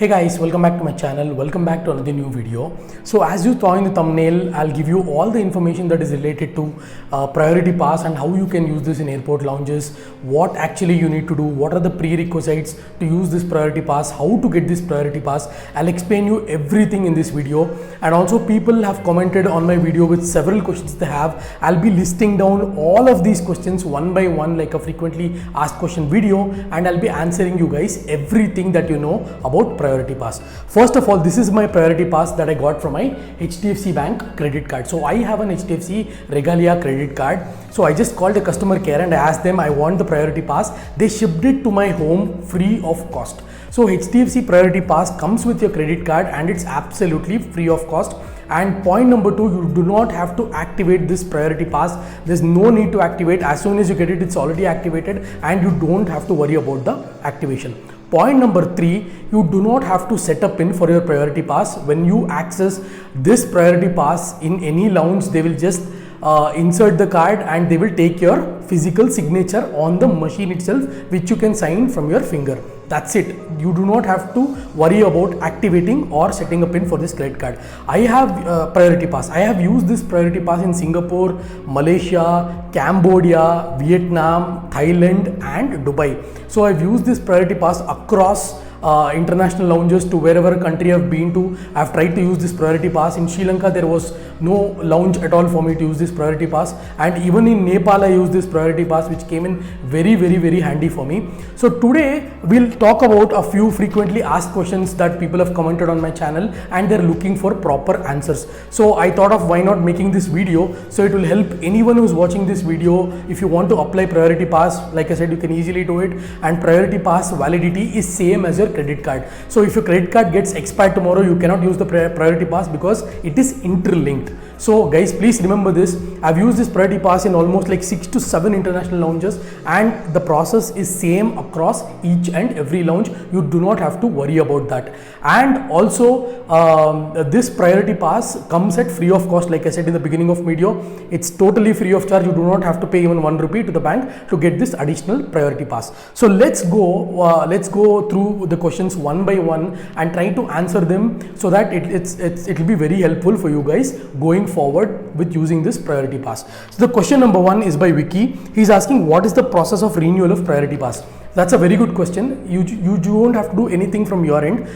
Hey guys, welcome back to my channel. Welcome back to another new video. So as you saw in the thumbnail, I'll give you all the information that is related to priority pass and how you can use this in airport lounges, what actually you need to do, what are the prerequisites to use this priority pass, how to get this priority pass. I'll explain you everything in this video. And also people have commented on my video with several questions they have. I'll be listing down all of these questions one by one like a frequently asked question video, and I'll be answering you guys everything that you know about priority pass. First of all, this is my priority pass that I got from my HDFC bank credit card. So I have an HDFC Regalia credit card. So I just called the customer care and I asked them I want the priority pass. They shipped it to my home free of cost. So HDFC priority pass comes with your credit card and it's absolutely free of cost. And point number two, you do not have to activate this priority pass. There's no need to activate. As soon as you get it, it's already activated and you don't have to worry about the activation. Point number three, you do not have to set a PIN for your priority pass. When you access this priority pass in any lounge, they will just insert the card and they will take your physical signature on the machine itself, which you can sign from your finger. That's it. You do not have to worry about activating or setting a PIN for this credit card. I have priority pass. I have used this priority pass in Singapore, Malaysia, Cambodia, Vietnam, Thailand and Dubai. So I've used this priority pass across international lounges to wherever country I've been to. I've tried to use this priority pass. In Sri Lanka there was no lounge at all for me to use this priority pass, and even in Nepal I used this priority pass, which came in very handy for me. So today we'll talk about a few frequently asked questions that people have commented on my channel and they're looking for proper answers. So I thought of why not making this video, so it will help anyone who's watching this video. If you want to apply priority pass, like I said, you can easily do it, and priority pass validity is same as your credit card. So if your credit card gets expired tomorrow, you cannot use the priority pass because it is interlinked. So guys, please remember this. I've used this priority pass in almost like 6 to 7 international lounges, and the process is same across each and every lounge. You do not have to worry about that. And also this priority pass comes at free of cost. Like I said in the beginning of video, it's totally free of charge. You do not have to pay even 1 rupee to the bank to get this additional priority pass. So let's go through the questions one by one and try to answer them so that it will be very helpful for you guys going forward with using this priority pass. So the question number one is by Vicky. He's asking, what is the process of renewal of priority pass? That's a very good question. You don't have to do anything from your end.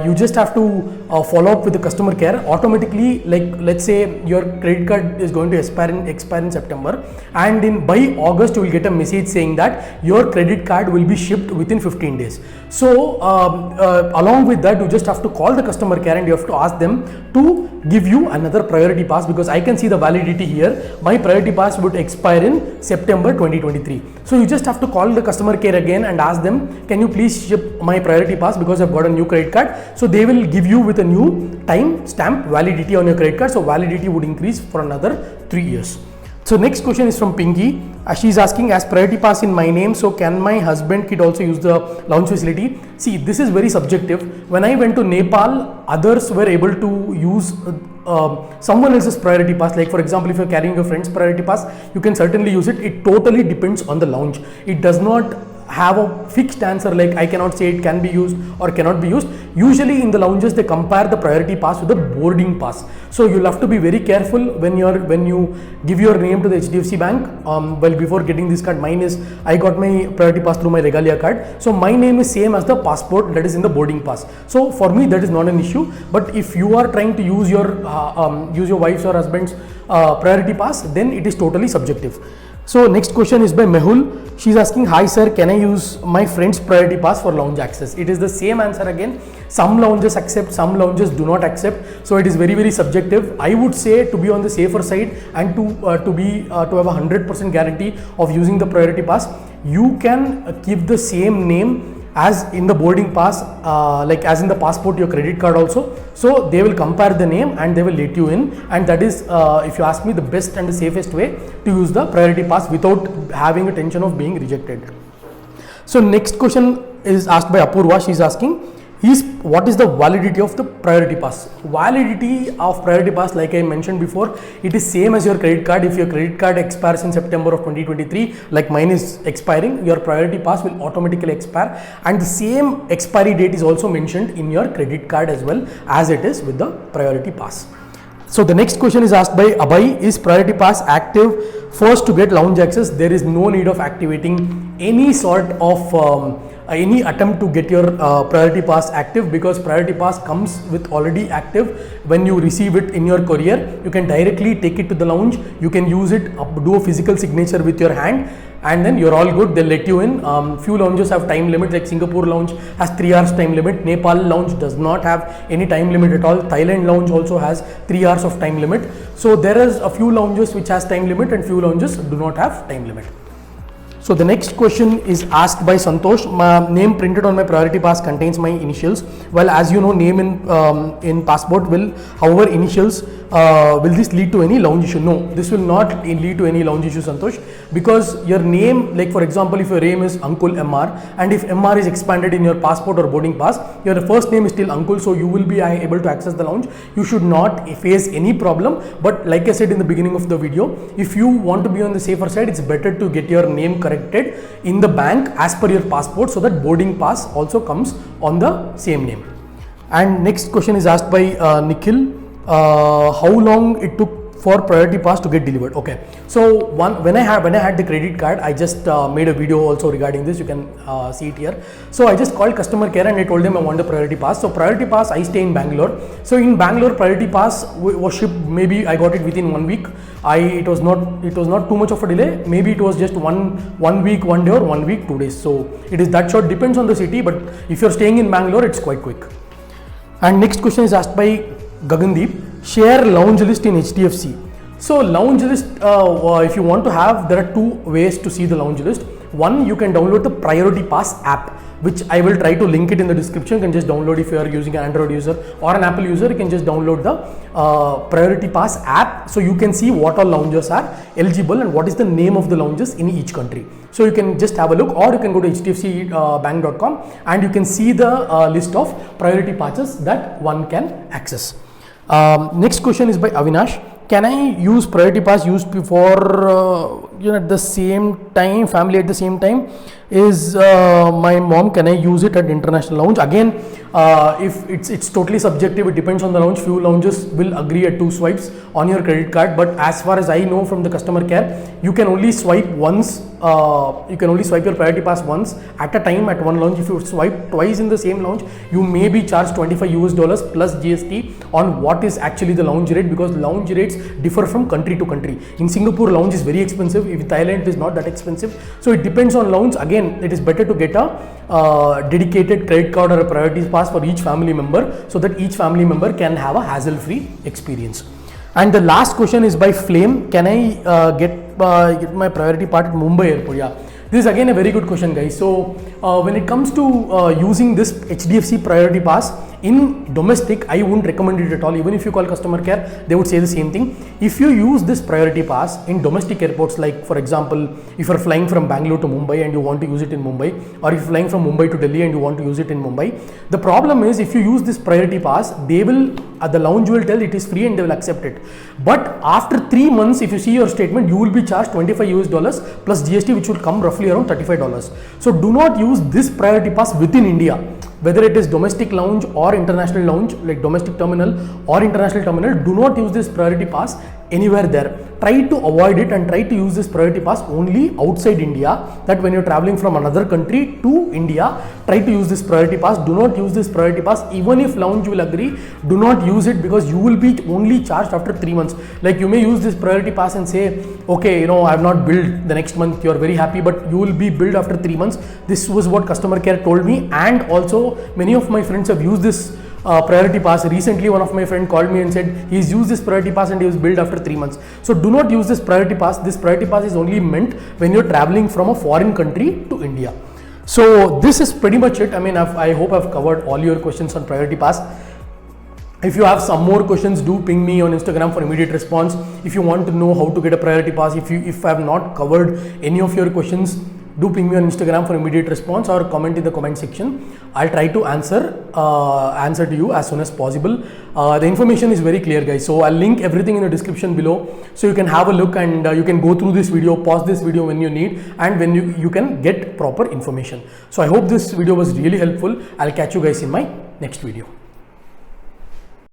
You just have to follow up with the customer care. Automatically, like let's say your credit card is going to expire in September, and by August you will get a message saying that your credit card will be shipped within 15 days. So along with that, you just have to call the customer care and you have to ask them to give you another priority pass, because I can see the validity here. My priority pass would expire in September 2023. So you just have to call the customer care again and ask them, can you please ship my priority pass because I've got a new credit card. So they will give you with a new time stamp validity on your credit card. So validity would increase for another 3 years. So next question is from Pinky. She's asking, as priority pass in my name, so can my husband kid also use the lounge facility? See, this is very subjective. When I went to Nepal, others were able to use someone else's priority pass. Like for example, if you're carrying your friend's priority pass, you can certainly use it. It totally depends on the lounge. It does not have a fixed answer like I cannot say it can be used or cannot be used. Usually in the lounges they compare the priority pass with the boarding pass. So you'll have to be very careful when you give your name to the HDFC bank. Well, before getting this card, I got my priority pass through my Regalia card. So my name is same as the passport that is in the boarding pass. So for me that is not an issue. But if you are trying to use your wife's or husband's priority pass, then it is totally subjective. So next question is by Mehul. She's asking, hi sir, can I use my friend's priority pass for lounge access? It is the same answer again. Some lounges accept, some lounges do not accept. So it is very subjective. I would say to be on the safer side and to have a 100% guarantee of using the priority pass, you can keep the same name as in the boarding pass, like as in the passport, your credit card also. So they will compare the name and they will let you in, and that is if you ask me the best and the safest way to use the priority pass without having a tension of being rejected. So next question is asked by Apurva. She's asking, is what is the validity of the priority pass. Validity of priority pass, like I mentioned before, it is same as your credit card. If your credit card expires in September of 2023, like mine is expiring, your priority pass will automatically expire, and the same expiry date is also mentioned in your credit card as well as it is with the priority pass. So the next question is asked by Abhay: is priority pass active first to get lounge access? There is no need of activating any sort of any attempt to get your priority pass active, because priority pass comes with already active. When you receive it in your courier, you can directly take it to the lounge, you can use it, do a physical signature with your hand, and then you're all good. They'll let you in. Few lounges have time limit, like Singapore lounge has 3 hours time limit, Nepal lounge does not have any time limit at all, Thailand lounge also has 3 hours of time limit. So there is a few lounges which has time limit and few lounges do not have time limit. So the next question is asked by Santosh: my name printed on my priority pass contains my initials. Well, as you know, name in passport will, however, initials. Will this lead to any lounge issue? No, this will not lead to any lounge issue, Santosh, because your name, like for example, if your name is Uncle MR, and if MR is expanded in your passport or boarding pass, your first name is still Uncle, so you will be able to access the lounge. You should not face any problem. But like I said in the beginning of the video, if you want to be on the safer side, it's better to get your name corrected in the bank as per your passport, so that boarding pass also comes on the same name. And next question is asked by Nikhil: how long it took for priority pass to get delivered? Okay, so when I had the credit card, I just made a video also regarding this. You can see it here. So I just called customer care and I told them I want the priority pass. So priority pass, I stay in Bangalore. So in Bangalore, priority pass was shipped. Maybe I got it within 1 week. It was not too much of a delay. Maybe it was just one week, 1 day, or 1 week, 2 days. So it is that short. Depends on the city, but if you're staying in Bangalore, it's quite quick. And next question is asked by Gagandeep: share lounge list in HDFC. So lounge list, if you want to have, there are 2 ways to see the lounge list. One, you can download the priority pass app, which I will try to link it in the description. You can just download. If you are using an Android user or an Apple user, you can just download the priority pass app, so you can see what all lounges are eligible and what is the name of the lounges in each country. So you can just have a look, or you can go to hdfcbank.com and you can see the list of priority passes that one can access. Next question is by Avinash: can I use priority pass used before at the same time, family at the same time? Is my mom, can I use it at international lounge? Again, if it's totally subjective, it depends on the lounge. Few lounges will agree at 2 swipes on your credit card, but as far as I know from the customer care, you can only swipe once. You can only swipe your priority pass once at a time at one lounge. If you swipe twice in the same lounge, you may be charged $25 plus GST on what is actually the lounge rate, because lounge rates differ from country to country. In Singapore, lounge is very expensive. In Thailand, it is not that expensive. So it depends on lounge. Again, it is better to get a dedicated credit card or a priority pass for each family member, so that each family member can have a hassle-free experience. And the last question is by Flame: can I get my priority part at Mumbai airport? Yeah, this is again a very good question, guys. So when it comes to using this HDFC priority pass in domestic, I wouldn't recommend it at all. Even if you call customer care, they would say the same thing. If you use this priority pass in domestic airports, like for example, if you're flying from Bangalore to Mumbai and you want to use it in Mumbai, or if you're flying from Mumbai to Delhi and you want to use it in Mumbai, the problem is, if you use this priority pass, they will the lounge will tell it is free and they will accept it. But after 3 months, if you see your statement, you will be charged $25 plus GST, which will come roughly around $35. So do not use this priority pass within India, whether it is domestic lounge or international lounge, like domestic terminal or international terminal. Do not use this priority pass anywhere there. Try to avoid it and try to use this priority pass only outside India, that when you're traveling from another country to India, try to use this priority pass. Do not use this priority pass even if lounge will agree. Do not use it, because you will be only charged after 3 months. Like you may use this priority pass and say, okay, I have not billed the next month, you're very happy, but you will be billed after 3 months. This was what customer care told me, and also many of my friends have used this priority pass. Recently, one of my friend called me and said he's used this priority pass and he was billed after 3 months. So do not use this priority pass. This priority pass is only meant when you're traveling from a foreign country to India. So this is pretty much it. I mean, I hope I've covered all your questions on priority pass. If you have some more questions, do ping me on Instagram for immediate response. If you want to know how to get a priority pass, if I have not covered any of your questions, do ping me on Instagram for immediate response or comment in the comment section. I'll try to answer to you as soon as possible. The information is very clear, guys, so I'll link everything in the description below, so you can have a look and you can go through this video, pause this video when you need, and when you can get proper information. So I hope this video was really helpful. I'll catch you guys in my next video.